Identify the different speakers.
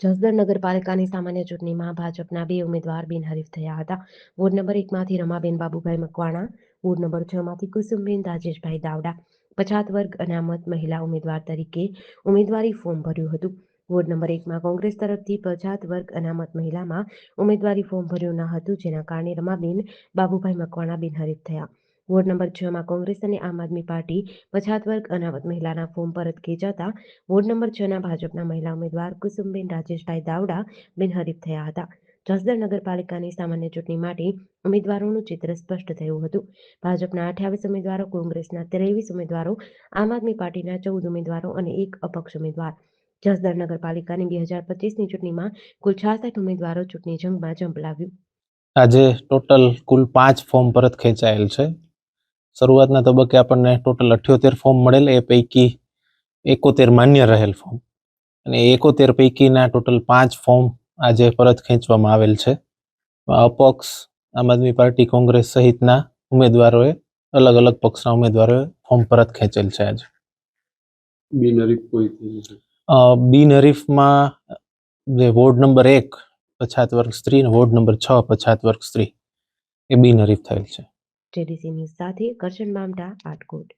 Speaker 1: જસદણ નગરપાલિકાની સામાન્ય ચૂંટણીમાં ભાજપના 2 ઉમેદવાર બિનહરીફ થયા હતા. વોર્ડ નંબર 1માંથી રમાબેન બાબુભાઈ મકવાણા, વોર્ડ નંબર 6માંથી કુસુમબેન રાજેશભાઈ દાવડા પછાત વર્ગ અનામત મહિલા ઉમેદવાર તરીકે ઉમેદવારી ફોર્મ ભર્યું હતું. વોર્ડ નંબર 1માં કોંગ્રેસ તરફથી પછાત વર્ગ અનામત મહિલામાં ઉમેદવારી ફોર્મ ભર્યું ન હતું, જેના કારણે રમાબેન બાબુભાઈ મકવાણા બિનહરીફ થયા. વોર્ડ નંબર 6માં કોંગ્રેસ અને આમ આદમી પાર્ટી પછાત વર્ગ અનામત મહિલાના ફોર્મ પરત ખેંચાતા વોર્ડ નંબર 6ના ભાજપના મહિલા ઉમેદવાર કુસુમબેન રાજેશભાઈ દાવડા બિનહરીફ થયા હતા. જસદણ નગરપાલિકાની સામાન્ય ચૂંટણી માટે ઉમેદવારોનું ચિત્ર સ્પષ્ટ થયું હતું. ભાજપના 28 ઉમેદવારો, કોંગ્રેસના 23 ઉમેદવારો, આમ આદમી પાર્ટીના 14 ઉમેદવારો અને 1 અપક્ષ ઉમેદવાર. જસદણ નગરપાલિકાની 2025ની ચૂંટણીમાં કુલ 66 ઉમેદવારો ચૂંટણી જંગમાં ઝંપલાવ્યું.
Speaker 2: આજે ટોટલ કુલ 5 ફોર્મ પરત ખેંચાયેલ છે. શરૂઆતના તબક્કે આપણને ટોટલ 78 ફોર્મ મળેલ, એ પૈકી 71 માન્ય રહેલ ફોર્મ અને 71 પૈકીના ટોટલ 5 ફોર્મ આજે પરત ખેંચવામાં આવેલ છે. અપક્ષ, આમ આદમી પાર્ટી, કોંગ્રેસ સહિતના ઉમેદવારોએ અલગ અલગ પક્ષના ઉમેદવારોએ ફોર્મ પરત ખેંચેલ છે. આજે બિનહરીફમાં જે વોર્ડ નંબર 1 પછાત વર્ગ સ્ત્રી અને વોર્ડ નંબર 6 પછાત વર્ગ સ્ત્રી એ બિનહરીફ થયેલ છે.
Speaker 1: JDC ન્યૂઝ સાથે કરશન મામટા, રાજકોટ.